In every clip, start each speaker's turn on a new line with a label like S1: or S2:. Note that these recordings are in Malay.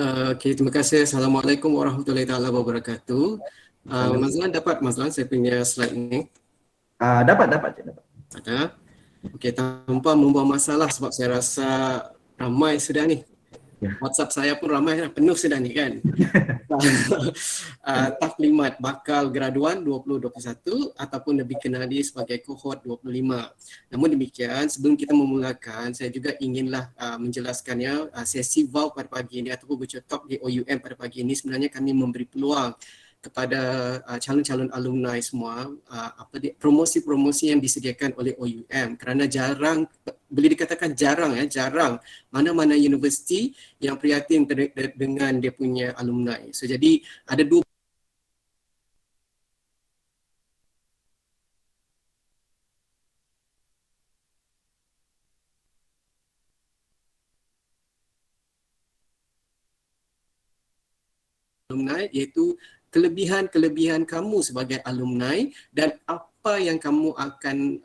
S1: Okey, terima kasih. Assalamualaikum warahmatullahi taala wabarakatuh.
S2: Salam.
S1: Mazlan dapat Mazlan saya punya slide ni?
S2: Dapat, Cik, dapat.
S1: Ada? Okey, tanpa membuang masalah sebab saya rasa ramai sudah ni.
S2: Ya.
S1: WhatsApp saya pun ramai dah, penuh sudah ni kan. Taklimat bakal graduan 2021 ataupun lebih kenali sebagai kohort 25. Namun demikian, sebelum kita memulakan, saya juga inginlah menjelaskannya sesi VAU pada pagi ini ataupun Virtual Talk di OUM pada pagi ini sebenarnya kami memberi peluang kepada calon-calon alumni semua promosi-promosi yang disediakan oleh OUM kerana jarang, boleh dikatakan jarang mana-mana universiti yang prihatin dengan dia punya alumni. So jadi ada dua alumni, iaitu kelebihan-kelebihan kamu sebagai alumni dan apa yang kamu akan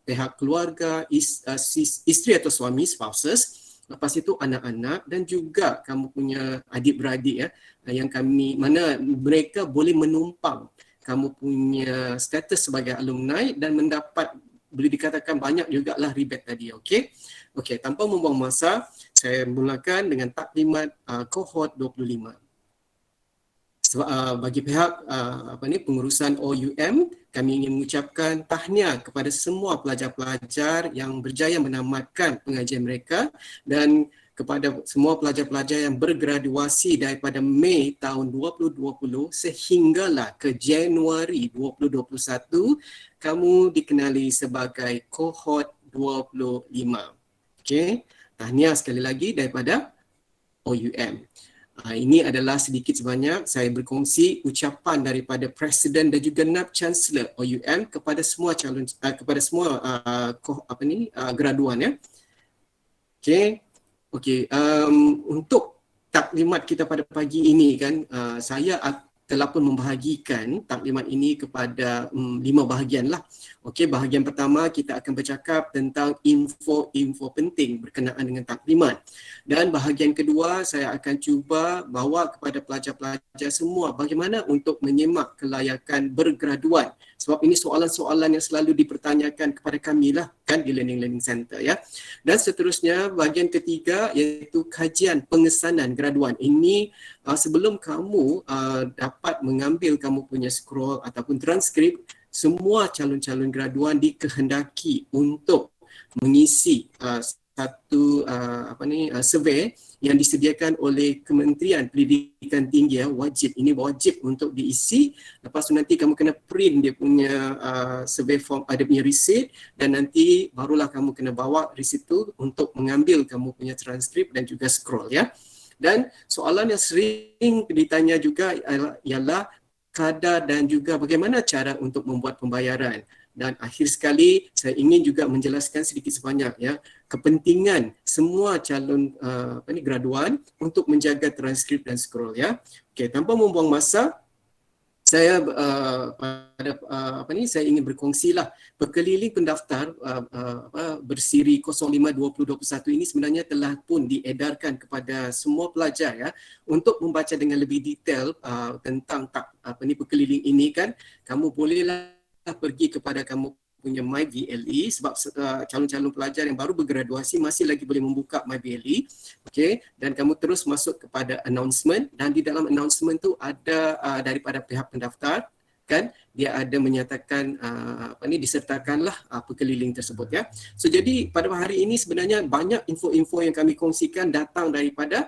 S1: pihak keluarga, isteri atau suami, spouses, lepas itu anak-anak dan juga kamu punya adik-beradik yang mana mereka boleh menumpang kamu punya status sebagai alumni dan mendapat, boleh dikatakan banyak jugalah rebate tadi. Okey, tanpa membuang masa, saya mulakan dengan taklimat kohort 25. Bagi pihak pengurusan OUM, kami ingin mengucapkan tahniah kepada semua pelajar-pelajar yang berjaya menamatkan pengajian mereka dan kepada semua pelajar-pelajar yang bergraduasi daripada Mei tahun 2020 sehinggalah ke Januari 2021, kamu dikenali sebagai kohort 25. Okey, tahniah sekali lagi daripada OUM. Ini adalah sedikit sebanyak saya berkongsi ucapan daripada Presiden dan juga NAB Chancellor OUM kepada semua calon kepada semua graduan ya. Okey, untuk taklimat kita pada pagi ini kan, saya telah pun membahagikan taklimat ini kepada 5 bahagian lah. Okey, bahagian pertama kita akan bercakap tentang info-info penting berkenaan dengan taklimat. Dan bahagian kedua saya akan cuba bawa kepada pelajar-pelajar semua bagaimana untuk menyemak kelayakan bergraduan. Sebab ini soalan-soalan yang selalu dipertanyakan kepada kami lah kan di Learning Center ya. Dan seterusnya bahagian ketiga iaitu kajian pengesanan graduan. Ini sebelum kamu dapat mengambil kamu punya scroll ataupun transkrip, semua calon-calon graduan dikehendaki untuk mengisi satu survey yang disediakan oleh Kementerian Pendidikan Tinggi wajib. Ini wajib untuk diisi. Lepas tu nanti kamu kena print dia punya survey form, ada punya receipt dan nanti barulah kamu kena bawa receipt tu untuk mengambil kamu punya transkrip dan juga scroll ya. Dan soalan yang sering ditanya juga ialah kadar dan juga bagaimana cara untuk membuat pembayaran. Dan akhir sekali saya ingin juga menjelaskan sedikit sebanyak ya kepentingan semua calon graduan untuk menjaga transkrip dan scroll ya. Okey, tanpa membuang masa, saya saya ingin berkongsilah perkeliling pendaftar bersiri 05-2021 ini sebenarnya telah pun diedarkan kepada semua pelajar ya untuk membaca dengan lebih detail tentang perkeliling ini kan. Kamu bolehlah pergi kepada kamu punya MyVLE sebab calon-calon pelajar yang baru bergraduasi masih lagi boleh membuka MyVLE. Okey, dan kamu terus masuk kepada announcement dan di dalam announcement tu ada daripada pihak pendaftar kan, dia ada menyatakan disertakanlah perkeliling tersebut ya. So jadi pada hari ini sebenarnya banyak info-info yang kami kongsikan datang daripada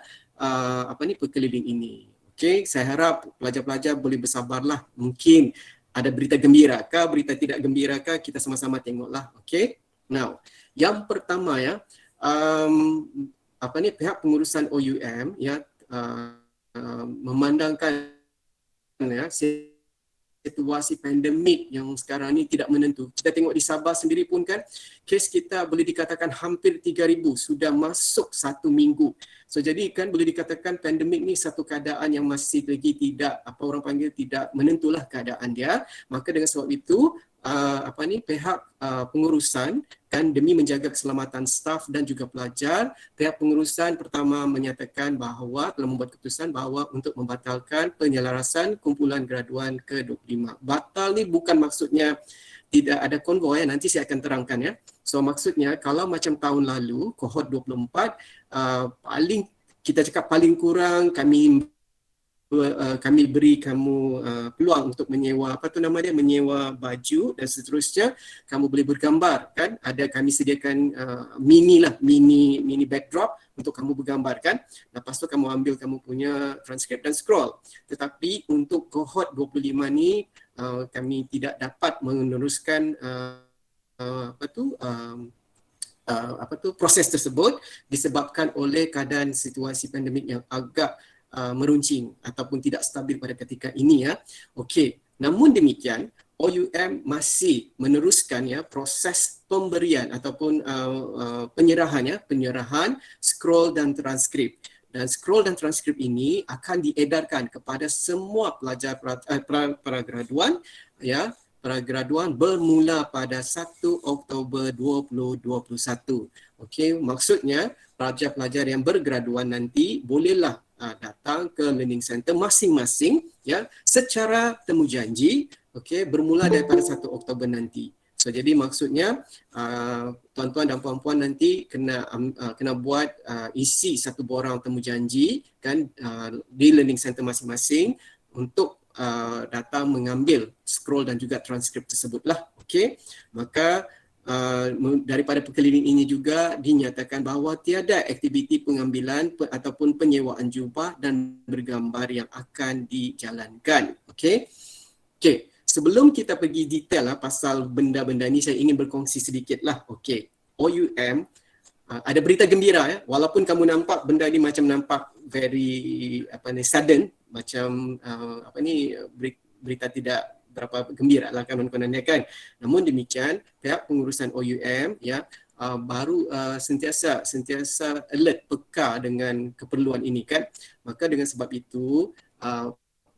S1: perkeliling ini. Okey, saya harap pelajar-pelajar boleh bersabarlah. Mungkin ada berita gembira kah, berita tidak gembira kah, kita sama-sama tengoklah. Okey. Now, yang pertama ya, pihak pengurusan OUM ya memandangkan ya situasi pandemik yang sekarang ni tidak menentu. Kita tengok di Sabah sendiri pun kan, kes kita boleh dikatakan hampir 3,000 sudah masuk 1 minggu. So jadi kan boleh dikatakan pandemik ni satu keadaan yang masih lagi tidak, orang panggil tidak menentulah keadaan dia. Maka dengan sebab itu, pihak pengurusan kan demi menjaga keselamatan staf dan juga pelajar, pihak pengurusan pertama menyatakan bahawa telah membuat keputusan bahawa untuk membatalkan penyelarasan kumpulan graduan ke-25. Batal ni bukan maksudnya tidak ada konvoi, nanti saya akan terangkan ya. So maksudnya kalau macam tahun lalu kohort 24 paling kita cakap paling kurang kami beri kamu peluang untuk menyewa menyewa baju dan seterusnya, kamu boleh bergambar kan, ada kami sediakan mini backdrop untuk kamu bergambar kan, lepas tu kamu ambil kamu punya transkrip dan scroll. Tetapi untuk kohort 25 ni kami tidak dapat meneruskan proses tersebut disebabkan oleh keadaan situasi pandemik yang agak meruncing ataupun tidak stabil pada ketika ini ya. Okey, namun demikian OUM masih meneruskan ya proses pemberian ataupun penyerahan scroll dan transkrip. Dan scroll dan transkrip ini akan diedarkan kepada semua pelajar para graduan ya, para graduan bermula pada 1 Oktober 2021. Okey, maksudnya pelajar-pelajar yang bergraduan nanti bolehlah datang ke learning center masing-masing ya secara temujanji, okey, bermula daripada 1 Oktober nanti. So jadi maksudnya tuan-tuan dan puan-puan nanti kena buat isi satu borang temujanji kan di learning center masing-masing untuk datang mengambil scroll dan juga transkrip tersebutlah. Okey, maka daripada perkeliling ini juga dinyatakan bahawa tiada aktiviti pengambilan ataupun penyewaan jubah dan bergambar yang akan dijalankan. Okey. Okey, sebelum kita pergi detail pasal benda-benda ni, saya ingin berkongsi sedikit lah. Okey, OUM ada berita gembira ya, walaupun kamu nampak benda ni macam nampak very sudden, macam berita tidak berapa gembira lah kononnya kan. Namun demikian pihak pengurusan OUM ya baru sentiasa alert, peka dengan keperluan ini kan. Maka dengan sebab itu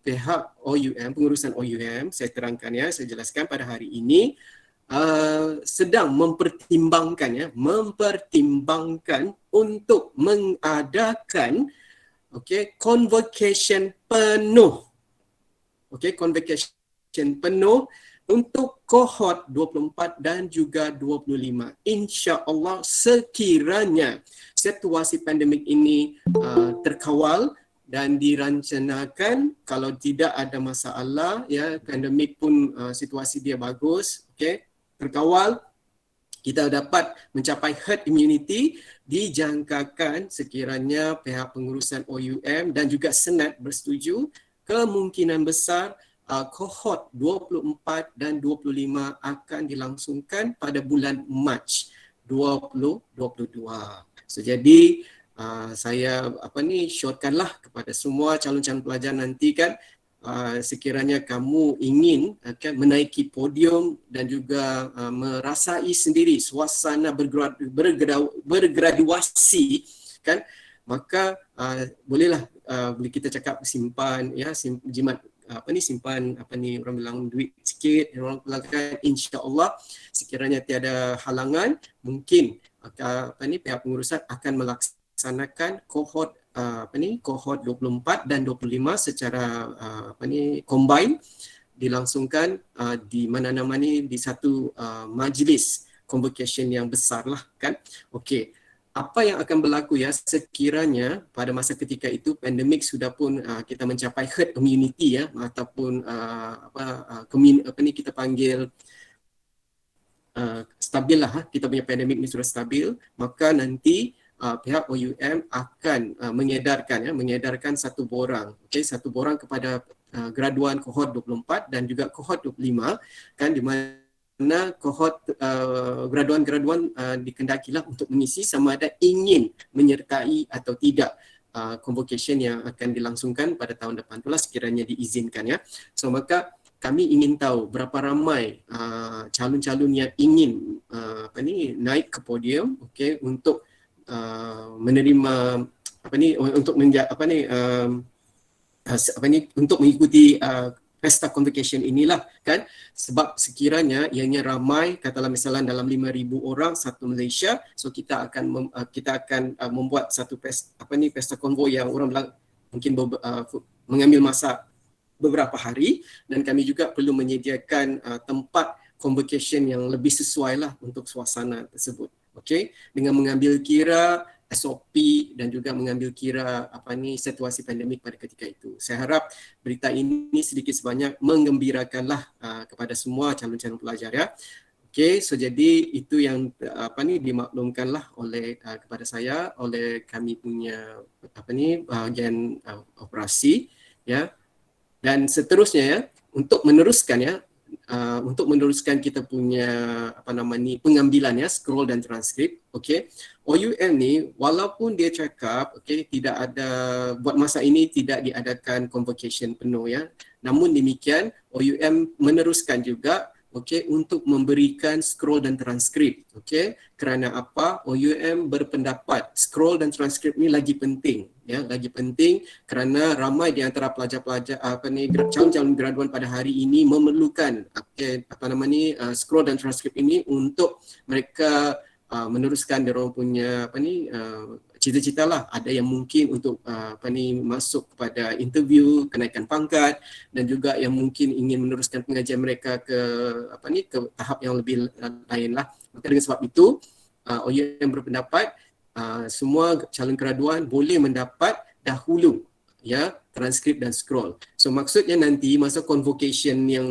S1: pihak OUM, pengurusan OUM, saya terangkan ya, saya jelaskan pada hari ini sedang mempertimbangkan untuk mengadakan convocation penuh. Convocation penuh untuk kohort 24 dan juga 25. InsyaAllah sekiranya situasi pandemik ini terkawal dan dirancangkan, kalau tidak ada masalah ya, pandemik pun situasi dia bagus, terkawal, kita dapat mencapai herd immunity, dijangkakan sekiranya pihak pengurusan OUM dan juga Senat bersetuju, kemungkinan besar kohort 24 dan 25 akan dilangsungkan pada bulan Mac 2022. So jadi saya syorkanlah kepada semua calon-calon pelajar nanti kan, sekiranya kamu ingin menaiki podium dan juga merasai sendiri suasana bergraduasi kan, maka boleh kita cakap simpan orang bilang duit sikit, orang bilang insya-Allah sekiranya tiada halangan, mungkin pihak pengurusan akan melaksanakan kohort kohort 24 dan 25 secara combine, dilangsungkan di mana-mana ni di satu majlis convocation yang besar lah kan. Okey, apa yang akan berlaku ya sekiranya pada masa ketika itu pandemik sudah pun kita mencapai herd immunity ya, ataupun kita panggil stabil lah, kita punya pandemik ni sudah stabil, maka nanti pihak OUM akan mengedarkan satu borang, satu borang kepada graduan kohort 24 dan juga kohort 25 kan, di mana kohort graduan-graduan dikendakilah untuk mengisi sama ada ingin menyertai atau tidak convocation yang akan dilangsungkan pada tahun depan itulah sekiranya diizinkan ya. So maka kami ingin tahu berapa ramai calon-calon yang ingin naik ke podium untuk menerima untuk mengikuti pesta convocation inilah kan, sebab sekiranya ianya ramai, katalah misalnya dalam 5,000 orang satu Malaysia, so kita akan membuat satu pesta konvoi yang orang bilang mungkin mengambil masa beberapa hari, dan kami juga perlu menyediakan tempat convocation yang lebih sesuai lah untuk suasana tersebut. Okey, dengan mengambil kira SOP dan juga mengambil kira situasi pandemik pada ketika itu. Saya harap berita ini sedikit sebanyak menggembirakanlah kepada semua calon-calon pelajar ya. Okey, so jadi itu yang dimaklumkanlah oleh kepada saya oleh kami punya bahagian operasi ya. Dan seterusnya ya, untuk meneruskan kita punya pengambilan ya, scroll dan transkrip. Okey, OUM ni walaupun dia cakap tidak ada, buat masa ini tidak diadakan convocation penuh ya, namun demikian OUM meneruskan juga untuk memberikan scroll dan transkrip. Kerana apa? OUM berpendapat scroll dan transkrip ni lagi penting ya, lagi penting kerana ramai di antara pelajar-pelajar calon-calon graduan pada hari ini memerlukan scroll dan transkrip ini untuk mereka meneruskan diorang punya cita-cita lah. Ada yang mungkin untuk masuk kepada interview, kenaikan pangkat, dan juga yang mungkin ingin meneruskan pengajian mereka ke tahap yang lebih lain lah. Maka dengan sebab itu OUM berpendapat semua calon graduan boleh mendapat dahulu ya transkrip dan scroll. So maksudnya nanti masa convocation yang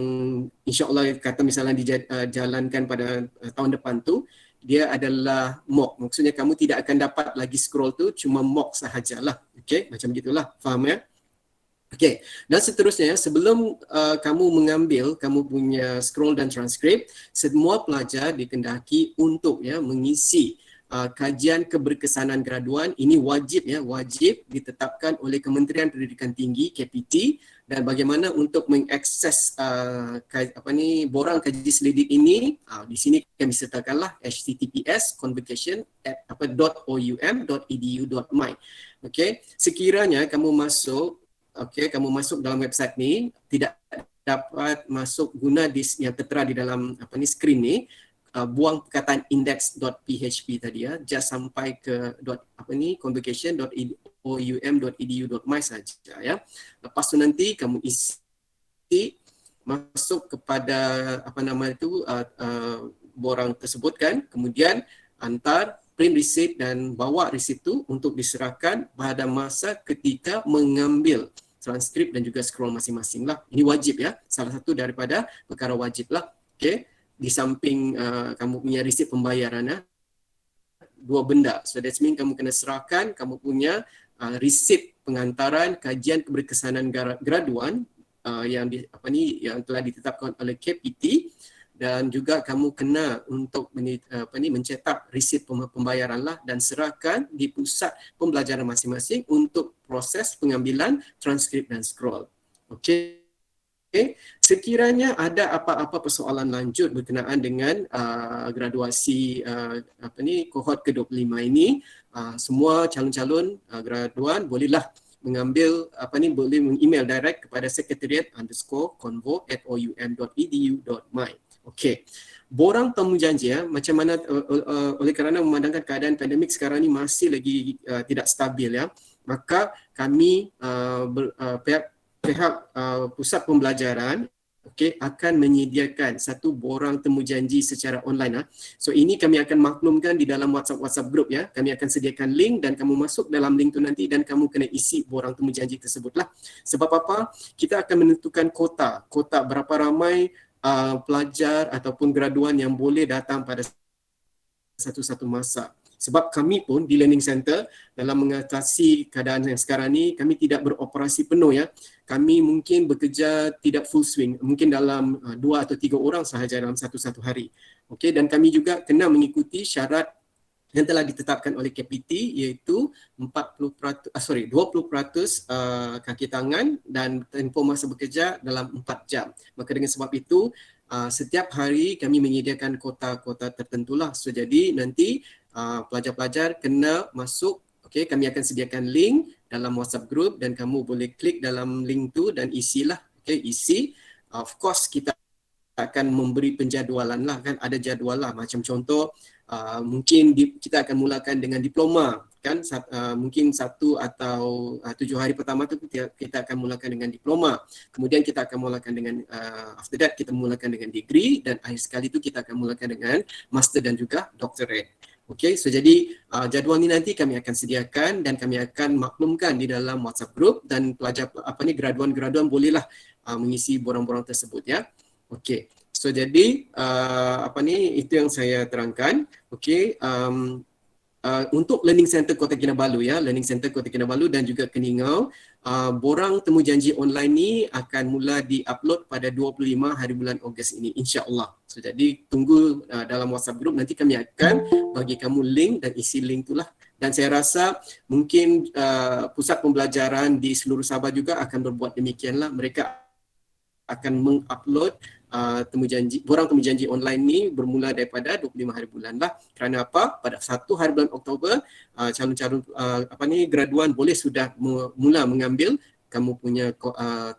S1: insya-Allah kata misalnya dijalankan pada tahun depan tu, dia adalah mock. Maksudnya kamu tidak akan dapat lagi scroll tu, cuma mock sahajalah. Okey, macam gitulah. Faham ya? Okey, dan seterusnya sebelum kamu mengambil kamu punya scroll dan transkrip, semua pelajar dikendaki untuk mengisi kajian keberkesanan graduan. Ini wajib wajib ditetapkan oleh Kementerian Pendidikan Tinggi KPT, dan bagaimana untuk mengakses borang kaji selidik ini, di sini kami sertakanlah https://convocation@oum.edu.my. Okey, sekiranya kamu masuk dalam website ni, tidak dapat masuk guna disk yang tertera di dalam skrin ni, buang perkataan index.php tadi ya, just sampai ke convocation.oum.edu.my saja ya. Lepas tu nanti kamu isi masuk kepada borang tersebut kan, kemudian hantar print receipt dan bawa receipt tu untuk diserahkan pada masa ketika mengambil transkrip dan juga scroll masing-masing lah. Ini wajib ya, salah satu daripada perkara wajib lah. Okey, di samping kamu punya resit pembayaran dua benda. So that means kamu kena serahkan kamu punya resit pengantaran kajian keberkesanan graduan yang telah ditetapkan oleh KPT, dan juga kamu kena untuk mencetak resit pembayaran lah dan serahkan di pusat pembelajaran masing-masing untuk proses pengambilan transkrip dan scroll. Okey. Sekiranya ada apa-apa persoalan lanjut berkenaan dengan graduasi kohort ke-25 ini, semua calon-calon graduan bolehlah mengambil boleh meng-email direct kepada secretariat_convo@oum.edu.my. Okey. Borang temujanji macam mana oleh kerana memandangkan keadaan pandemik sekarang ni masih lagi tidak stabil ya, maka kami pihak pusat pembelajaran akan menyediakan satu borang temu janji secara online. So ini kami akan maklumkan di dalam WhatsApp group ya. Kami akan sediakan link dan kamu masuk dalam link tu nanti dan kamu kena isi borang temu janji tersebutlah. Sebab apa? Kita akan menentukan kota berapa ramai pelajar ataupun graduan yang boleh datang pada satu-satu masa. Sebab kami pun di Learning Center dalam mengatasi keadaan yang sekarang ni, kami tidak beroperasi penuh ya. Kami mungkin bekerja tidak full swing, mungkin dalam 2 atau 3 orang sahaja dalam satu hari. Okey, dan kami juga kena mengikuti syarat yang telah ditetapkan oleh KPT, iaitu 20% kaki tangan dan tempoh masa bekerja dalam 4 jam. Maka dengan sebab itu setiap hari kami menyediakan kota-kota tertentulah. So jadi nanti pelajar-pelajar kena masuk. Okey, kami akan sediakan link dalam WhatsApp group dan kamu boleh klik dalam link tu dan isilah Okay, isi. Of course kita akan memberi penjadualan lah kan, ada jadual lah, macam contoh mungkin kita akan mulakan dengan diploma kan, mungkin 1 atau 7 hari pertama tu kita akan mulakan dengan diploma, kemudian kita akan mulakan dengan after that kita mulakan dengan degree, dan akhir sekali tu kita akan mulakan dengan master dan juga doctorate. Okey, so jadi jadual ni nanti kami akan sediakan dan kami akan maklumkan di dalam WhatsApp group, dan pelajar graduan-graduan bolehlah mengisi borang-borang tersebut ya. Okey, so jadi itu yang saya terangkan. Okey, untuk Learning Center Kota Kinabalu ya, Learning Center Kota Kinabalu dan juga Keningau, borang temu janji online ni akan mula di-upload pada 25 hari bulan Ogos ini, insya-Allah. So jadi tunggu dalam WhatsApp group, nanti kami akan bagi kamu link dan isi link itulah. Dan saya rasa mungkin pusat pembelajaran di seluruh Sabah juga akan berbuat demikianlah. Mereka akan mengupload borang temu janji online ni bermula daripada 25 hari bulan lah. Kerana apa? Pada 1 hari bulan Oktober calon-calon graduan boleh sudah mula mengambil kamu punya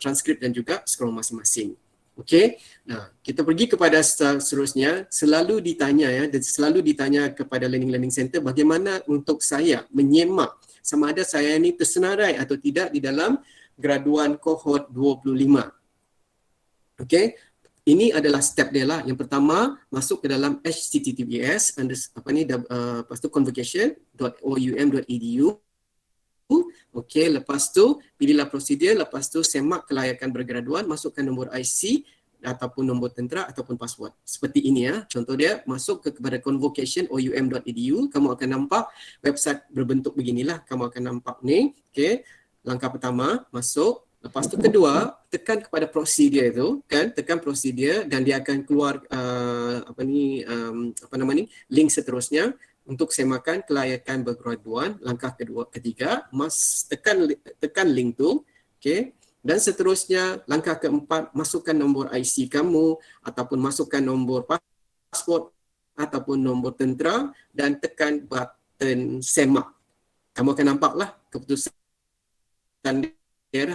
S1: transkrip dan juga scroll masing-masing. Okey. Nah, kita pergi kepada seterusnya. Selalu ditanya kepada Learning Center bagaimana untuk saya menyemak sama ada saya ni tersenarai atau tidak di dalam graduan kohort 25. Okey. Ini adalah step dia lah. Yang pertama, masuk ke dalam https lepas tu convocation.oum.edu. Okey, lepas tu pilihlah prosedur, lepas tu semak kelayakan bergraduan, masukkan nombor IC ataupun nombor tentera ataupun password. Seperti ini ya. Contoh dia, masuk kepada convocation.oum.edu, kamu akan nampak website berbentuk beginilah. Kamu akan nampak ni. Okey. Langkah pertama, masuk. Lepas tu kedua, tekan kepada prosedur itu kan, tekan prosedur dan dia akan keluar link seterusnya untuk semakan kelayakan bergraduan. Langkah ketiga, tekan link tu, okey. Dan seterusnya langkah keempat, masukkan nombor IC kamu ataupun masukkan nombor pasport ataupun nombor tentera dan tekan button semak. Kamu akan nampaklah keputusan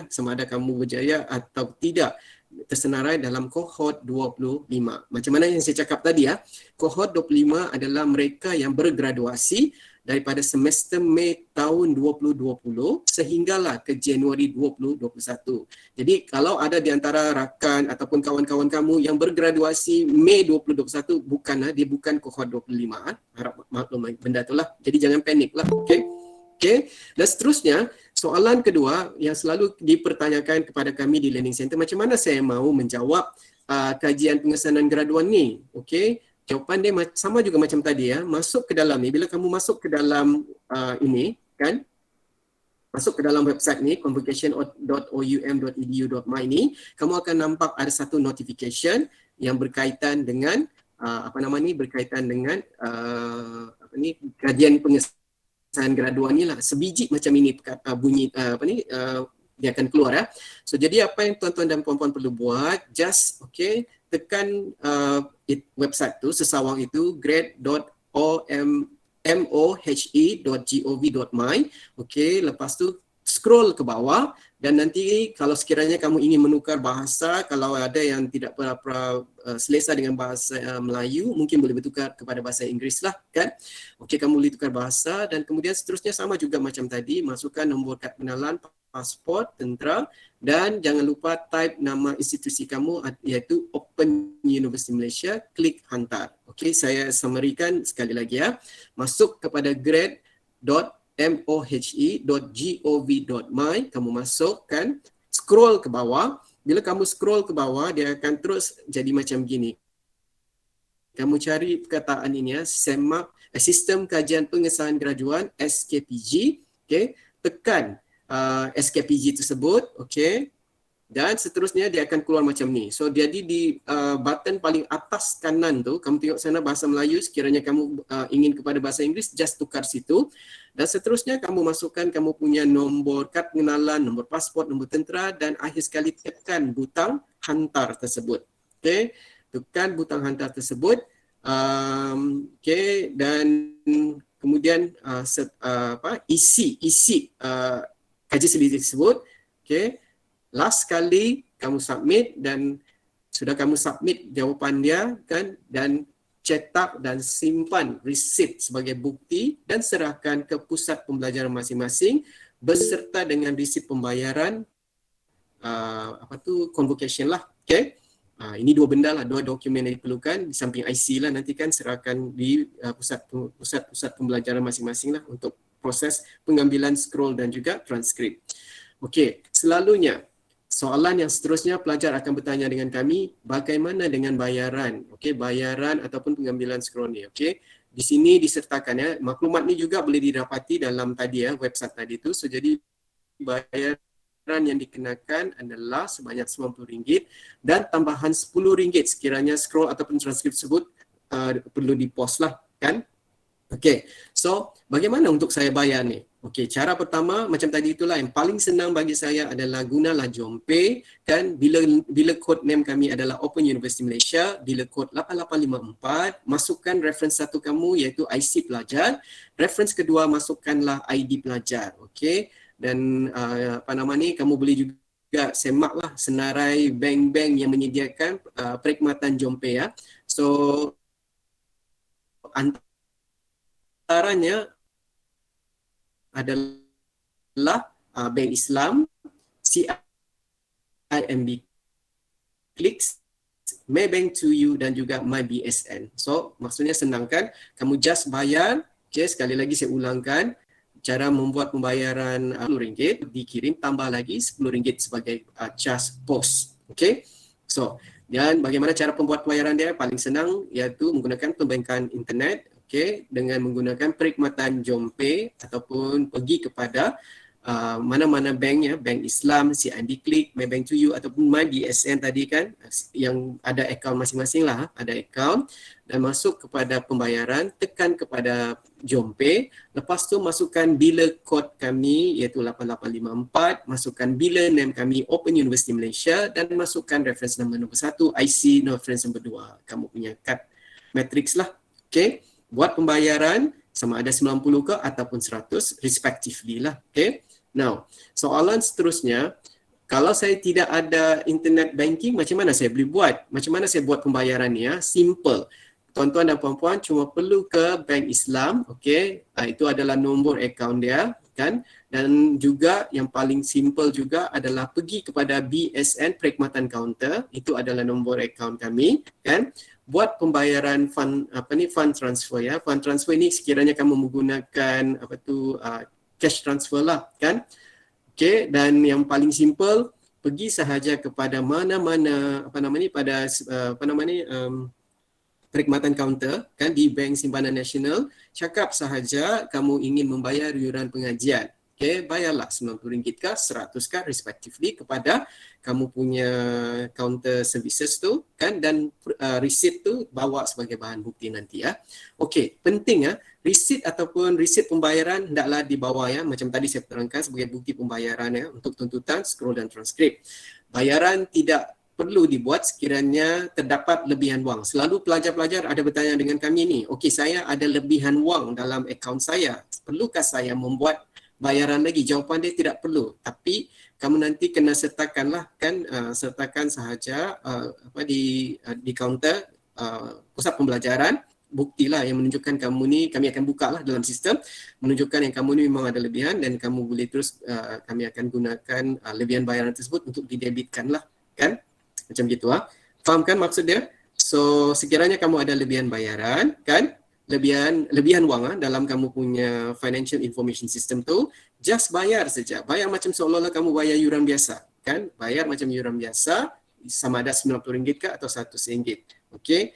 S1: sama ada kamu berjaya atau tidak tersenarai dalam kohort 25. Macam mana yang saya cakap tadi ya, kohort 25 adalah mereka yang bergraduasi daripada semester Mei tahun 2020 sehinggalah ke Januari 2021. Jadi kalau ada di antara rakan ataupun kawan-kawan kamu yang bergraduasi Mei 2021, dia bukan kohort 25. Harap maklum benda itulah. Jadi jangan paniklah, okey. Okey, dan seterusnya soalan kedua yang selalu dipertanyakan kepada kami di Learning Center, macam mana saya mahu menjawab kajian pengesanan graduan ni? Okey, jawapan dia sama juga macam tadi ya. Masuk ke dalam ni, bila kamu masuk ke dalam ini kan, masuk ke dalam website ni convocation.oum.edu.my ni, kamu akan nampak ada satu notification yang berkaitan dengan berkaitan dengan kajian pengesanan graduan ni lah. Sebiji macam ini bunyi dia akan keluar ya. So jadi apa yang tuan-tuan dan puan-puan perlu buat, just tekan website tu, sesawang itu grade.mohe.gov.my. lepas tu scroll ke bawah dan nanti kalau sekiranya kamu ingin menukar bahasa, kalau ada yang tidak berapa selesa dengan bahasa Melayu, mungkin boleh bertukar kepada bahasa Inggeris lah kan. Okey, kamu boleh tukar bahasa dan kemudian seterusnya sama juga macam tadi, masukkan nombor kad pengenalan, pasport, tentera dan jangan lupa type nama institusi kamu iaitu Open University Malaysia, klik hantar. Okey, saya summary-kan sekali lagi ya. Masuk kepada grade.mohe.gov.my, kamu masuk kan, scroll ke bawah. Bila kamu scroll ke bawah, dia akan terus jadi macam gini. Kamu cari perkataan ini ya, semak Sistem Kajian Pengesahan Graduan SKPG, okey, tekan SKPG tersebut, okey. Dan seterusnya dia akan keluar macam ni. So jadi di button paling atas kanan tu, kamu tengok sana bahasa Melayu, sekiranya kamu ingin kepada bahasa Inggeris, just tukar situ. Dan seterusnya kamu masukkan kamu punya nombor kad pengenalan, nombor pasport, nombor tentera dan akhir sekali tekan butang hantar tersebut. Okey, tekan butang hantar tersebut. Okey, dan kemudian isi kaji selidiki tersebut. Okey. Last kali kamu submit, dan sudah kamu submit jawapan dia kan, dan cetak dan simpan resit sebagai bukti dan serahkan ke pusat pembelajaran masing-masing beserta dengan resit pembayaran convocation lah. Okay. Ini dua benda lah, dua dokumen yang diperlukan di samping IC lah, nanti kan serahkan di pusat pembelajaran masing-masing lah untuk proses pengambilan scroll dan juga transkrip. Okey, selalunya soalan yang seterusnya pelajar akan bertanya dengan kami, bagaimana dengan bayaran? Okey, bayaran ataupun pengambilan scroll ni. Okey, di sini disertakan ya. Maklumat ni juga boleh didapati dalam tadi ya, website tadi tu. So jadi bayaran yang dikenakan adalah sebanyak RM90 dan tambahan RM10 sekiranya scroll ataupun transkrip tersebut perlu di-post lah kan. Okey, so bagaimana untuk saya bayar ni? Okey, cara pertama macam tadi itulah, yang paling senang bagi saya adalah gunalah JomPay kan. Bila kod name kami adalah Open University Malaysia, bila kod 8854, masukkan reference satu kamu iaitu IC pelajar, reference kedua masukkanlah ID pelajar. Okey, dan kamu boleh juga semaklah senarai bank-bank yang menyediakan perkhidmatan JomPay ya. So antaranya adalah Bank Islam, CIMB Clicks, Maybank to You dan juga MyBSN. So maksudnya senang kan, kamu just bayar. Okay, sekali lagi saya ulangkan, cara membuat pembayaran RM10 dikirim tambah lagi RM10 sebagai charge post. Okay, so dan bagaimana cara pembuat pembayaran dia? Paling senang iaitu menggunakan perbankan internet. Okay, dengan menggunakan perkhidmatan JomPay ataupun pergi kepada mana-mana bank ya, Bank Islam, CIMB Click, Maybank to You ataupun MyBSN tadi kan, yang ada akaun masing-masing lah, ada akaun, dan masuk kepada pembayaran, tekan kepada JomPay, lepas tu masukkan bila kod kami iaitu 8854, masukkan bila name kami Open University Malaysia dan masukkan reference nombor 1, IC reference nombor 2, kamu punya kad matrix lah. Okay, buat pembayaran sama ada 90 ke ataupun 100 respectively lah. Okay. Now, soalan seterusnya, kalau saya tidak ada internet banking, macam mana saya boleh buat? Macam mana saya buat pembayaran ni ya? Simple. Tuan-tuan dan puan-puan cuma perlu ke Bank Islam, okay. Itu adalah nombor akaun dia kan. Dan juga yang paling simple juga adalah pergi kepada BSN Perkhidmatan Counter, itu adalah nombor akaun kami kan. Buat pembayaran fund transfer ya. Fund transfer ni sekiranya kamu menggunakan cash transfer lah kan. Okey, dan yang paling simple, pergi sahaja kepada mana-mana perkhidmatan counter kan di Bank Simpanan Nasional, cakap sahaja kamu ingin membayar yuran pengajian. Okey, bayarlah RM90 kah, RM100 kah respectively kepada kamu punya counter services tu kan, dan receipt tu bawa sebagai bahan bukti nanti ya. Okey, penting ya, receipt ataupun receipt pembayaran hendaklah dibawa ya, macam tadi saya terangkan sebagai bukti pembayaran ya untuk tuntutan, scroll dan transkrip. Bayaran tidak perlu dibuat sekiranya terdapat lebihan wang. Selalu pelajar-pelajar ada bertanya dengan kami ni, okey saya ada lebihan wang dalam akaun saya, perlukah saya membuat bayaran lagi? Jawapan dia tidak perlu, tapi kamu nanti kena sertakanlah kan, sertakan sahaja di kaunter pusat pembelajaran, buktilah yang menunjukkan kamu ni, kami akan buka lah dalam sistem, menunjukkan yang kamu ni memang ada lebihan, dan kamu boleh terus kami akan gunakan lebihan bayaran tersebut untuk didebitkan lah kan, macam gitu ah. Faham kan maksud dia? So sekiranya kamu ada lebihan bayaran kan, lebihan wang dalam kamu punya financial information system tu, just bayar saja. Bayar macam seolah-olah kamu bayar yuran biasa kan. Bayar macam yuran biasa, sama ada RM90 ke atau RM100. Okey.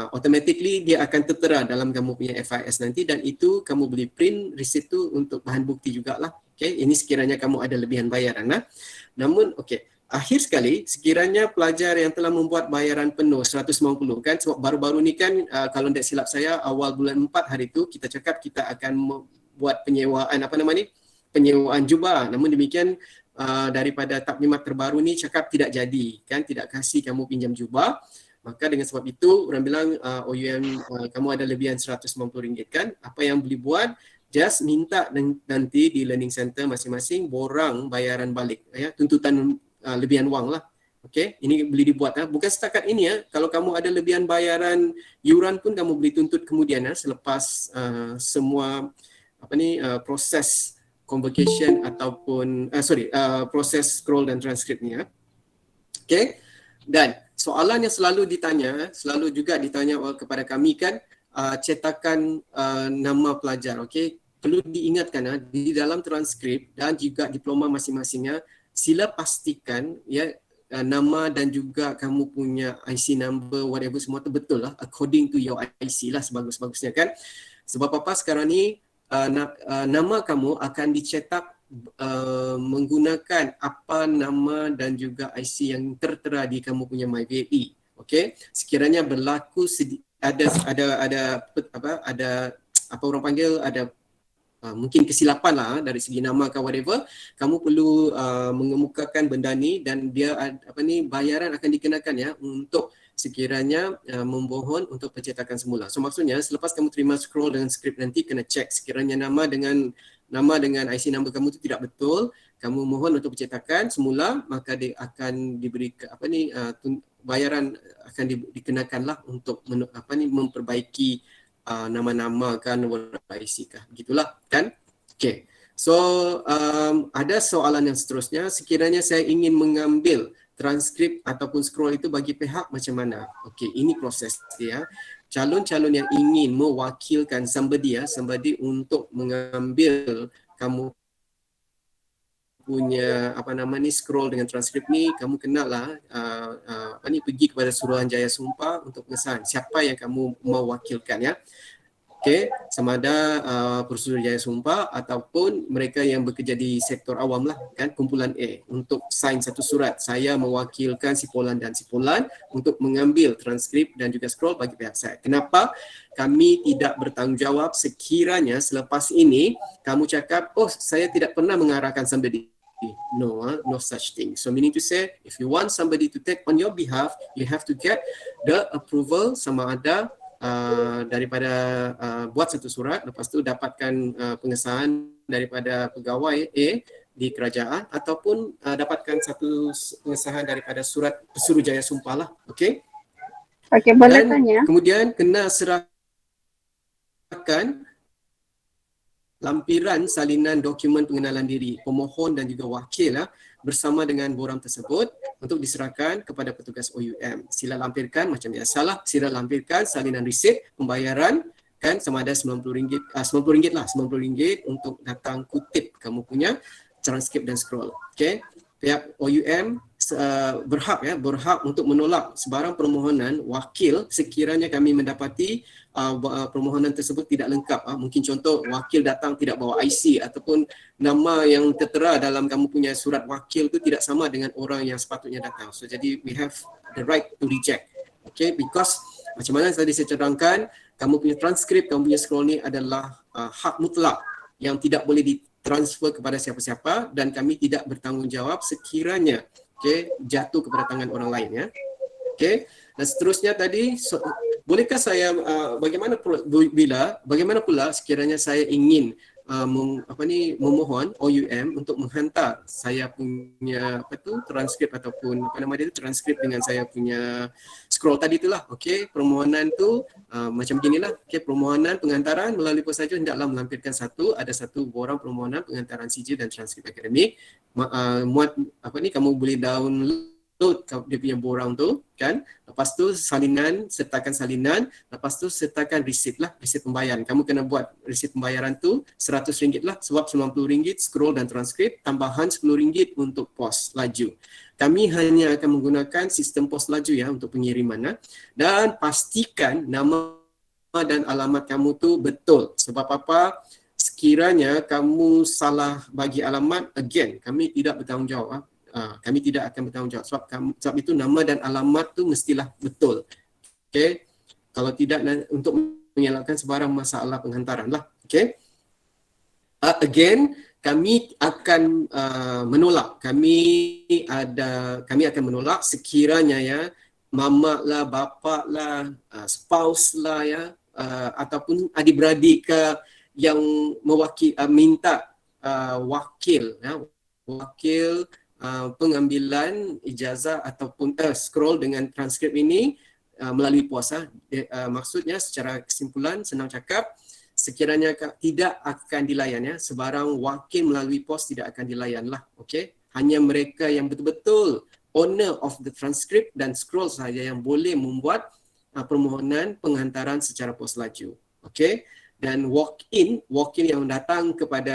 S1: Automatically dia akan tertera dalam kamu punya FIS nanti, dan itu kamu boleh print receipt tu untuk bahan bukti jugalah. Okey, ini sekiranya kamu ada lebihan bayaran lah. Namun okey, akhir sekali, sekiranya pelajar yang telah membuat bayaran penuh 190 kan, sebab baru-baru ni kan kalau tidak silap saya awal bulan 4 hari tu kita cakap kita akan buat penyewaan penyewaan jubah. Namun demikian daripada taklimat terbaru ni cakap tidak jadi kan, tidak kasih kamu pinjam jubah. Maka dengan sebab itu orang bilang OUM kamu ada lebihan RM190 kan, apa yang boleh buat, just minta nanti di learning center masing-masing borang bayaran balik ya, tuntutan lebihan wang lah. Okey, ini boleh dibuat bukan setakat ini kalau kamu ada lebihan bayaran yuran pun kamu boleh tuntut kemudian selepas semua proses convocation ataupun proses scroll dan transkrip ni Okey. Dan soalan yang selalu juga ditanya kepada kami kan cetakan nama pelajar. Okey. Perlu diingatkan di dalam transkrip dan juga diploma masing-masingnya sila pastikan nama dan juga kamu punya IC number whatever semua tu betul lah according to your IC lah sebagus-bagusnya kan. Sebab apa sekarang ni nama kamu akan dicetak menggunakan apa nama dan juga IC yang tertera di kamu punya MyVAE. Okey, sekiranya berlaku ada orang panggil ada mungkin kesilapan lah dari segi nama ke whatever, kamu perlu mengemukakan benda ni dan dia bayaran akan dikenakan untuk sekiranya memohon untuk pencetakan semula. So maksudnya selepas kamu terima scroll dengan skrip nanti kena check sekiranya nama dengan IC number kamu itu tidak betul, kamu mohon untuk pencetakan semula, maka dia akan diberi bayaran akan dikenakanlah untuk memperbaiki nama-nama kan warna IC kah, begitulah kan. Okay, so ada soalan yang seterusnya, sekiranya saya ingin mengambil transkrip ataupun scroll itu bagi pihak macam mana? Okay, ini proses dia. Calon-calon yang ingin mewakilkan somebody untuk mengambil kamu punya scroll dengan transkrip ni, kamu kenalah pergi kepada Suruhanjaya Sumpah untuk pengesahan siapa yang kamu mewakilkan Okey, sama ada Suruhanjaya Sumpah ataupun mereka yang bekerja di sektor awam lah kan, kumpulan A, untuk sign satu surat saya mewakilkan si Polan dan si Polan untuk mengambil transkrip dan juga scroll bagi pihak saya. Kenapa kami tidak bertanggungjawab sekiranya selepas ini kamu cakap saya tidak pernah mengarahkan somebody. No, no such thing. So meaning to say, if you want somebody to take on your behalf, you have to get the approval sama ada daripada buat satu surat, lepas tu dapatkan pengesahan daripada pegawai A di kerajaan ataupun dapatkan satu pengesahan daripada surat Suruhanjaya Sumpah lah. Okey.
S3: Okey, boleh
S1: dan
S3: tanya.
S1: Kemudian kena serahkan lampiran salinan dokumen pengenalan diri pemohon dan juga wakil bersama dengan borang tersebut untuk diserahkan kepada petugas OUM. Sila lampirkan macam biasalah, sila lampirkan salinan resit pembayaran kan sama ada RM90 RM90 untuk datang kutip kamu punya transkrip dan scroll. Okey. Pihak OUM berhak untuk menolak sebarang permohonan wakil sekiranya kami mendapati permohonan tersebut tidak lengkap. Mungkin contoh wakil datang tidak bawa IC ataupun nama yang tertera dalam kamu punya surat wakil itu tidak sama dengan orang yang sepatutnya datang. So jadi we have the right to reject. Okay, because macam mana tadi saya cadangkan, kamu punya transkrip, kamu punya scroll ni adalah hak mutlak yang tidak boleh ditransfer kepada siapa-siapa dan kami tidak bertanggungjawab sekiranya jatuh kepada tangan orang lain Okey. Dan seterusnya tadi bolehkah saya bagaimana pula sekiranya saya ingin memohon OUM untuk menghantar saya punya transkrip ataupun transkrip dengan saya punya scroll tadi itulah. Okey, permohonan tu macam beginilah. Okey, permohonan pengantaran melalui pos saja hendaklah melampirkan ada satu borang permohonan pengantaran sijil dan transkrip akademik. Kamu boleh download dia punya borang tu kan, lepas tu sertakan salinan, lepas tu sertakan resit pembayaran. Kamu kena buat resit pembayaran tu RM100 lah, sebab RM90 scroll dan transkrip, tambahan RM10 untuk pos laju. Kami hanya akan menggunakan sistem pos laju untuk pengiriman dan pastikan nama dan alamat kamu tu betul. Sebab apa? Sekiranya kamu salah bagi alamat, again kami tidak bertanggungjawab. Kami tidak akan bertanggungjawab sebab itu nama dan alamat tu mestilah betul. Okey. Kalau tidak untuk mengelakkan sebarang masalah penghantaran lah. Okey. Again kami akan menolak. Kami akan menolak sekiranya mamak lah, bapak lah, spouse lah ataupun adik-beradik yang minta wakil pengambilan ijazah ataupun scroll dengan transkrip ini melalui POS. Maksudnya secara kesimpulan, senang cakap, sekiranya tidak akan dilayan ya, sebarang wakil melalui POS tidak akan dilayan lah. Okey, hanya mereka yang betul-betul owner of the transcript dan scroll sahaja yang boleh membuat permohonan penghantaran secara POS laju. Okey, dan walk-in yang datang kepada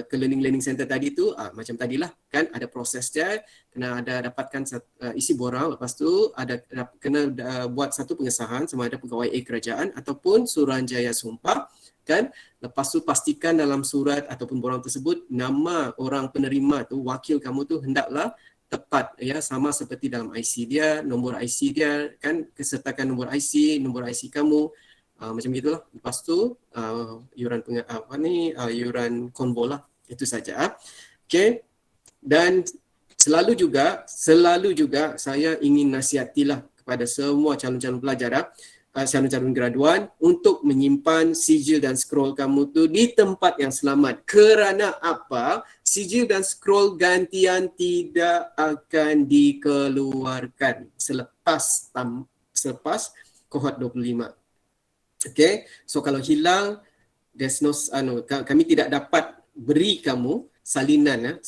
S1: ke learning center tadi tu macam tadilah kan, ada proses dia, kena ada dapatkan isi borang, lepas tu ada kena buat satu pengesahan sama ada pegawai kerajaan ataupun Suruhanjaya Sumpah kan. Lepas tu pastikan dalam surat ataupun borang tersebut nama orang penerima tu, wakil kamu tu hendaklah tepat ya, sama seperti dalam IC dia, nombor IC dia kan, kesertakan nombor IC kamu. Macam gitulah. Lepas tu iuran iuran konvo lah. Itu saja. Okey. Dan selalu juga saya ingin nasihatilah kepada semua calon-calon pelajar, calon-calon graduan untuk menyimpan sijil dan scroll kamu tu di tempat yang selamat. Kerana apa? Sijil dan scroll gantian tidak akan dikeluarkan selepas kohort 25. Okay, so kalau hilang, kami tidak dapat beri kamu salinan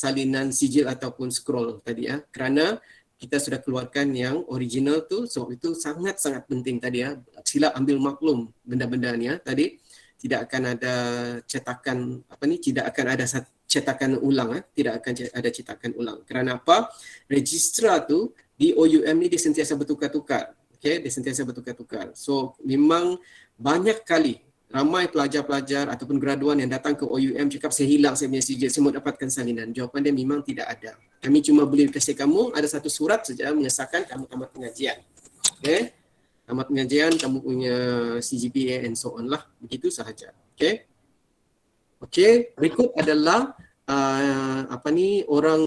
S1: sijil ataupun scroll tadi kerana kita sudah keluarkan yang original tu. So itu sangat-sangat penting tadi sila ambil maklum benda-benda ni tadi. Tidak akan ada cetakan tidak akan ada cetakan ulang tidak akan ada cetakan ulang. Kerana apa? Registrar tu di OUM ni dia sentiasa bertukar-tukar. Okay, dia sentiasa bertukar-tukar. So memang banyak kali ramai pelajar-pelajar ataupun graduan yang datang ke OUM cakap saya hilang saya punya sijil, saya mau dapatkan salinan. Jawapan dia memang tidak ada. Kami cuma boleh kasih kamu ada satu surat saja mengesahkan kamu tamat pengajian. Okay, tamat pengajian, kamu punya CGPA and so on lah. Begitu sahaja. Okay. Okay, berikut adalah orang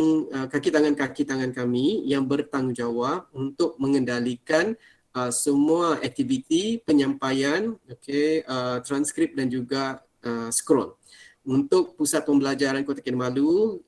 S1: kaki tangan kami yang bertanggungjawab untuk mengendalikan semua aktiviti penyampaian transkrip dan juga scroll. Untuk Pusat Pembelajaran Kota Kinabalu,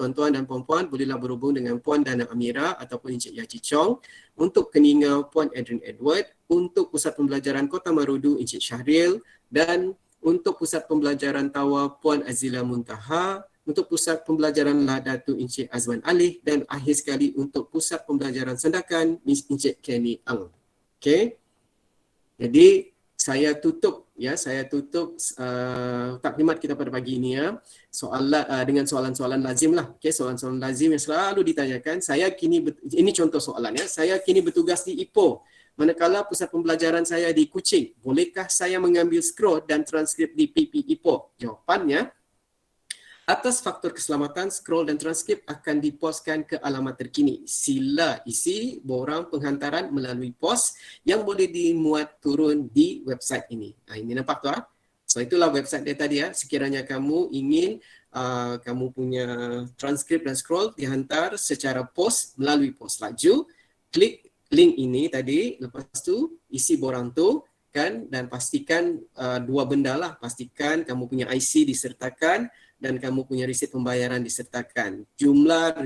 S1: tuan-tuan dan puan-puan bolehlah berhubung dengan Puan Dana Amira ataupun Encik Yaci Chong. Untuk Keningau, Puan Adrian Edward. Untuk Pusat Pembelajaran Kota Marudu, Encik Syahril. Dan untuk Pusat Pembelajaran Tawa, Puan Azila Muntaha. Untuk Pusat Pembelajaran Ladatu, Encik Azwan Alih. Dan akhir sekali untuk Pusat Pembelajaran Sandakan, Encik Kenny Ang. Okey. Jadi saya tutup taklimat kita pada pagi ini dengan soalan-soalan lazim lah. Okey, soalan-soalan lazim yang selalu ditanyakan. Ini contoh soalan Saya kini bertugas di Ipoh. Manakala pusat pembelajaran saya di Kuching, bolehkah saya mengambil scroll dan transkrip di PP Ipoh? Jawapannya, atas faktor keselamatan, scroll dan transkrip akan diposkan ke alamat terkini. Sila isi borang penghantaran melalui pos yang boleh dimuat turun di website ini. Ini nampak tu So itulah website dia tadi Sekiranya kamu ingin kamu punya transkrip dan scroll dihantar secara pos melalui pos laju, klik link ini tadi, lepas tu isi borang tu kan, dan pastikan dua benda lah. Pastikan kamu punya IC disertakan dan kamu punya resit pembayaran disertakan. Jumlah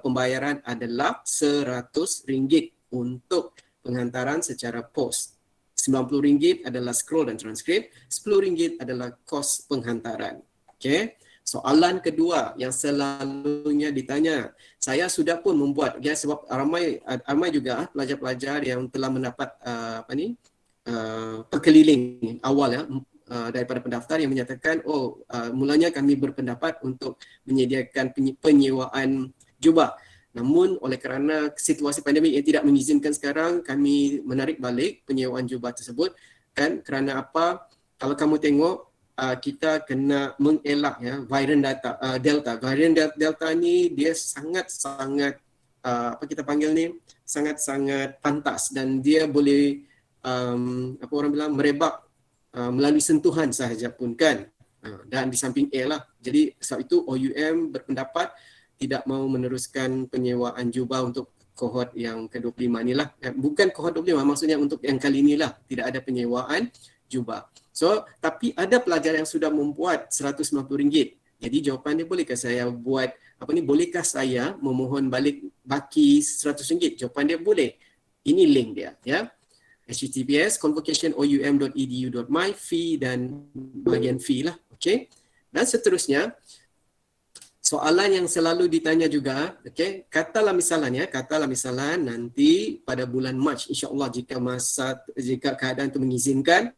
S1: pembayaran adalah RM100 untuk penghantaran secara pos. RM90 adalah scroll dan transkrip, RM10 adalah kos penghantaran. Okey. Soalan kedua yang selalunya ditanya, saya sudah pun membuat sebab ramai juga pelajar-pelajar yang telah mendapat perkeliling awal daripada pendaftar yang menyatakan mulanya kami berpendapat untuk menyediakan penyewaan jubah. Namun oleh kerana situasi pandemik yang tidak mengizinkan sekarang, kami menarik balik penyewaan jubah tersebut kan. Kerana apa? Kalau kamu tengok kita kena mengelak varian Delta. Varian Delta ni dia sangat-sangat kita panggil ni sangat-sangat pantas dan dia boleh merebak melalui sentuhan sahaja pun kan. Dan di samping lah. Jadi sebab itu OUM berpendapat tidak mahu meneruskan penyewaan jubah untuk kohort yang ke-25 ni lah. Bukan kohort 25, maksudnya untuk yang kali ni lah. Tidak ada penyewaan jubah. So, tapi ada pelajar yang sudah membuat RM150. Jadi jawapan dia, bolehkah saya buat bolehkah saya memohon balik baki RM100? Jawapan dia boleh. Ini link dia, ya. https convocation.oum.edu.my, fee dan bahagian fee lah. Okey. Dan seterusnya, soalan yang selalu ditanya juga, okey, katalah misalan nanti pada bulan Mac, insya-Allah jika keadaan itu mengizinkan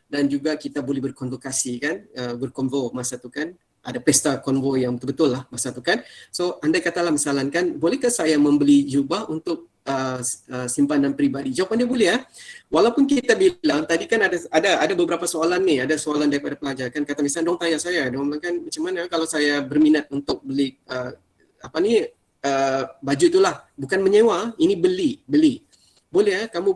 S1: dan juga kita boleh berkonvokasi kan, berkonvo masa tu kan, ada pesta konvo yang betul-betul lah masa tu kan. So andai katalah misalan kan, bolehkah saya membeli jubah untuk simpanan peribadi? Jawapan dia boleh ya. Walaupun kita bilang tadi kan ada beberapa soalan ni, ada soalan daripada pelajar kan, kata misalnya dong tanya saya, dong bilang kan macam mana kalau saya berminat untuk beli baju itulah, bukan menyewa, ini beli. Boleh kamu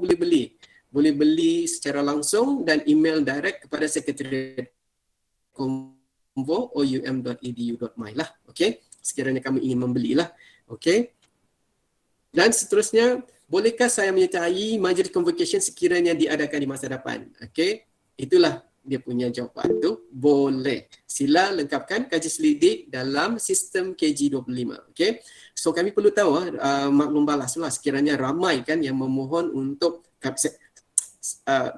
S1: boleh beli secara langsung dan email direct kepada sekretariat convo.oum.edu.my lah. Okey, sekiranya kamu ingin membelilah. Okey. Dan seterusnya, bolehkah saya menyertai majlis convocation sekiranya diadakan di masa depan? Okey, itulah dia punya jawapan tu. Boleh. Sila lengkapkan kaji selidik dalam sistem KG25. Okey. So kami perlu tahu maklum balaslah sekiranya ramai kan yang memohon untuk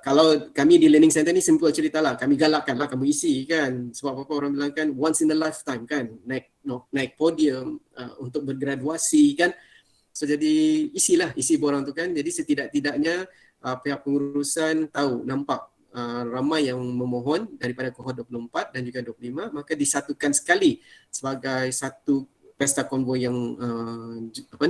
S1: kalau kami di learning center ni simple ceritalah, kami galakkanlah kamu isi kan, sebab apa orang bilang kan once in a lifetime kan, naik podium untuk bergraduasi kan. So jadi isi borang tu kan. Jadi setidak-tidaknya pihak pengurusan tahu, nampak ramai yang memohon daripada kohort 24 dan juga 25, maka disatukan sekali sebagai satu pesta konvoi yang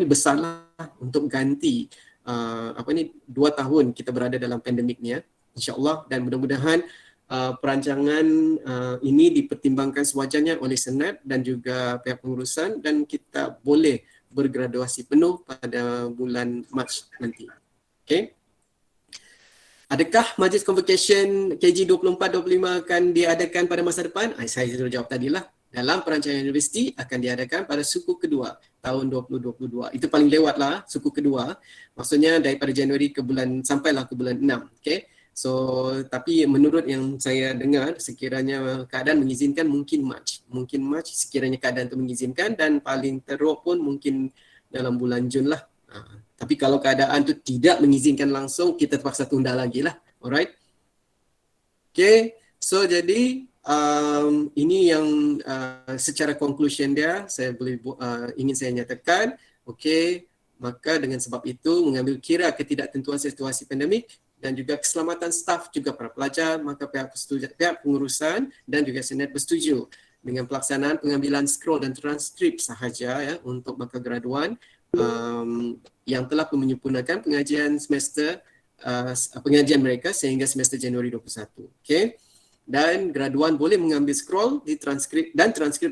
S1: besarlah untuk ganti 2 tahun kita berada dalam pandemik ni ya, insya-Allah. Dan mudah-mudahan perancangan ini dipertimbangkan sewajarnya oleh Senat dan juga pihak pengurusan dan kita boleh bergraduasi penuh pada bulan Mac nanti. Okey. Adakah majlis convocation KG 24-25 akan diadakan pada masa depan? Saya sudah jawab tadilah. Dalam perancangan universiti akan diadakan pada suku kedua tahun 2022. Itu paling lewat lah, suku kedua. Maksudnya daripada Januari sampailah ke bulan 6. Okay. So, tapi menurut yang saya dengar, sekiranya keadaan mengizinkan mungkin Mac sekiranya keadaan itu mengizinkan, dan paling teruk pun mungkin dalam bulan Jun lah. Tapi kalau keadaan itu tidak mengizinkan langsung, kita terpaksa tunda lagi lah. Alright. Okay. So, jadi ini yang secara conclusion dia ingin saya nyatakan. Okey, maka dengan sebab itu mengambil kira ketidaktentuan situasi pandemik dan juga keselamatan staf juga para pelajar, maka pihak pengurusan dan juga Senat bersetuju dengan pelaksanaan pengambilan scroll dan transkrip sahaja ya untuk bakal graduan yang telah menyempurnakan pengajian mereka sehingga semester Januari 21. Okey. Dan graduan boleh mengambil scroll di transkrip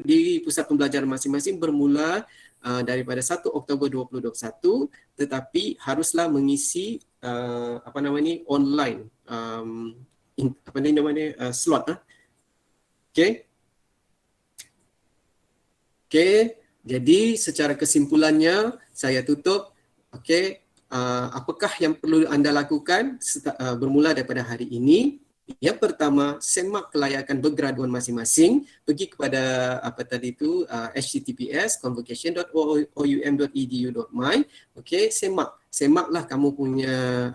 S1: di pusat pembelajaran masing-masing bermula daripada 1 Oktober 2021, tetapi haruslah mengisi online slot. Okey. Jadi secara kesimpulannya saya tutup. Okey, apakah yang perlu anda lakukan bermula daripada hari ini? Yang pertama, semak kelayakan bergraduan masing-masing. Pergi kepada https convocation.oum.edu.my. Okey, semaklah kamu punya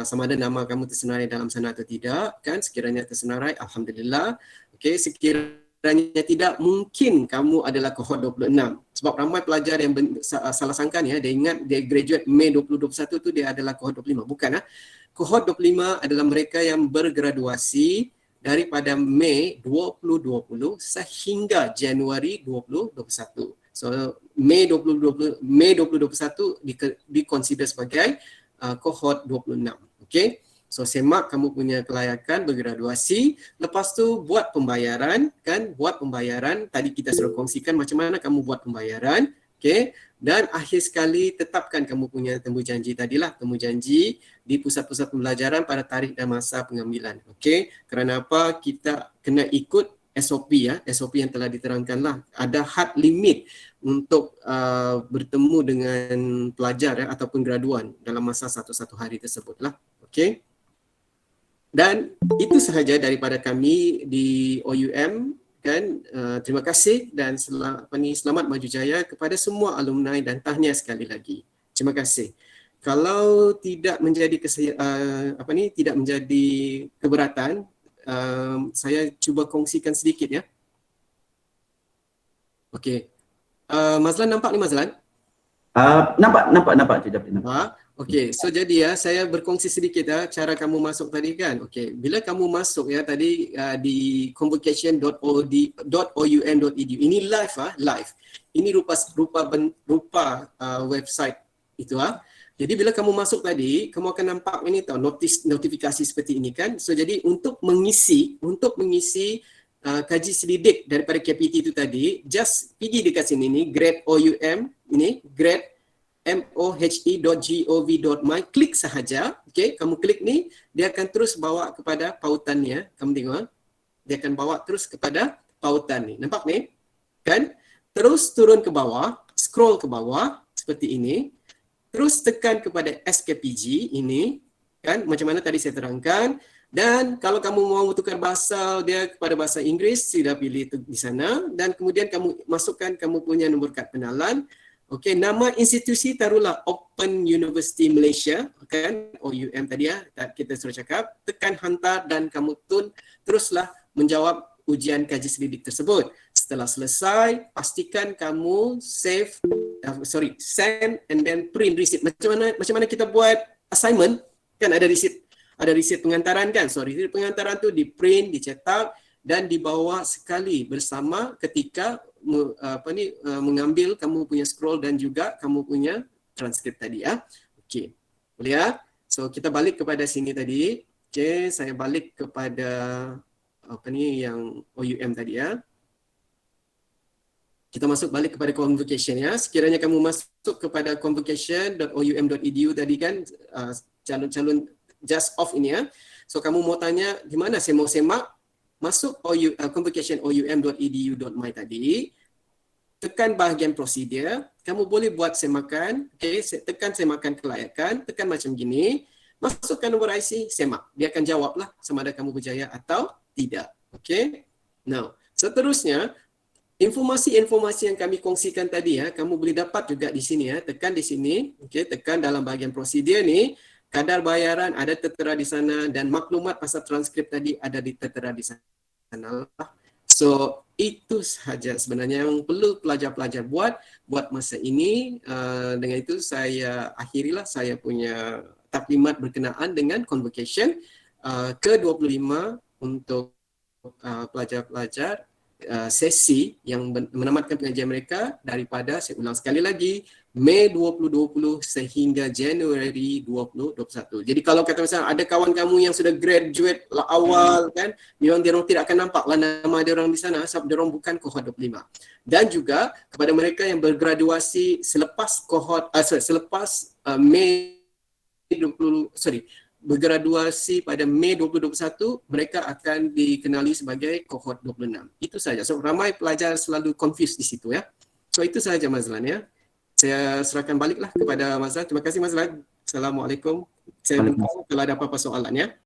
S1: sama ada nama kamu tersenarai dalam sana atau tidak kan. Sekiranya tersenarai, alhamdulillah. Okey, sekiranya tidak, mungkin kamu adalah kohort 26. Sebab ramai pelajar yang salah sangka ni dia ingat dia graduate Mei 2021 tu dia adalah kohort 25. Bukan Kohort 25 adalah mereka yang bergraduasi daripada Mei 2020 sehingga Januari 2021. So Mei 2021 dikonsider sebagai kohort 26. Okey. So semak kamu punya kelayakan bergraduasi. Lepas tu buat pembayaran kan, Tadi kita sudah kongsikan macam mana kamu buat pembayaran. Okey. Dan akhir sekali tetapkan kamu punya temu janji di pusat-pusat pembelajaran pada tarikh dan masa pengambilan. Okey. Kerana apa? Kita kena ikut SOP SOP yang telah diterangkanlah. Ada had limit untuk bertemu dengan pelajar ataupun graduan dalam masa satu hari tersebutlah. Okey. Dan itu sahaja daripada kami di OUM kan, terima kasih dan selamat maju jaya kepada semua alumni dan tahniah sekali lagi. Terima kasih. Kalau tidak menjadi tidak menjadi keberatan, saya cuba kongsikan sedikit ya. Okey. Mazlan nampak ni Mazlan?
S2: Nampak Cik David.
S1: Okey, so jadi ya, saya berkongsi sedikit ya cara kamu masuk tadi kan. Okey, bila kamu masuk ya tadi di convocation.oum.edu. Ini live live. Ini rupa website itu Jadi bila kamu masuk tadi, kamu akan nampak ini tahu notifikasi seperti ini kan. So jadi untuk mengisi kaji selidik daripada KPT itu tadi, just pergi dekat sini ni grade OUM ini grade mohe.gov.my, klik sahaja. Okey, kamu klik ni, dia akan terus bawa kepada pautannya. Kamu tengok, dia akan bawa terus kepada pautan ni. Nampak ni? Kan? Terus turun ke bawah, scroll ke bawah seperti ini. Terus tekan kepada SKPG ini, kan? Macam mana tadi saya terangkan. Dan kalau kamu mau tukar bahasa dia kepada bahasa Inggeris, sila pilih di sana dan kemudian kamu masukkan kamu punya nombor kad pengenalan. Okey, nama institusi taruhlah Open University Malaysia, kan? OUM tadi kita sudah cakap. Tekan hantar dan kamu teruslah menjawab ujian kaji selidik tersebut. Setelah selesai, pastikan kamu send and then print receipt. Macam mana kita buat assignment, kan ada receipt pengantaran kan? So receipt pengantaran tu di print, dicetak dan dibawa sekali bersama ketika mengambil kamu punya scroll dan juga kamu punya transkrip tadi Okey. Boleh So kita balik kepada sini tadi. Okey, saya balik kepada yang OUM tadi Kita masuk balik kepada convocation Sekiranya kamu masuk kepada convocation.oum.edu tadi kan, calon-calon just off ini So kamu mau tanya di mana saya mau semak, masuk convocation oum.edu.my tadi, tekan bahagian prosedur, kamu boleh buat semakan, tekan semakan kelayakan, tekan macam gini, masukkan nombor IC, semak. Dia akan jawablah sama ada kamu berjaya atau tidak. Okey. Now, seterusnya, informasi-informasi yang kami kongsikan tadi kamu boleh dapat juga di sini tekan di sini, tekan dalam bahagian prosedur ni, kadar bayaran ada tertera di sana dan maklumat pasal transkrip tadi ada tertera di sana. So itu sahaja sebenarnya yang perlu pelajar-pelajar buat masa ini. Dengan itu saya akhirilah saya punya taklimat berkenaan dengan convocation ke-25 untuk pelajar-pelajar sesi yang menamatkan pengajian mereka daripada, saya ulang sekali lagi, Mei 2020 sehingga Januari 2021. Jadi kalau kata misalnya ada kawan kamu yang sudah graduate awal kan, memang dia orang tidak akan nampaklah nama dia orang di sana sebab dia orang bukan kohort 25. Dan juga kepada mereka yang bergraduasi selepas bergraduasi pada Mei 2021, mereka akan dikenali sebagai kohort 26. Itu saja. So ramai pelajar selalu confused di situ So itu saja Mazlan Saya serahkan baliklah kepada Mazlan. Terima kasih Mazlan. Assalamualaikum. Saya beritahu kalau ada apa-apa soalan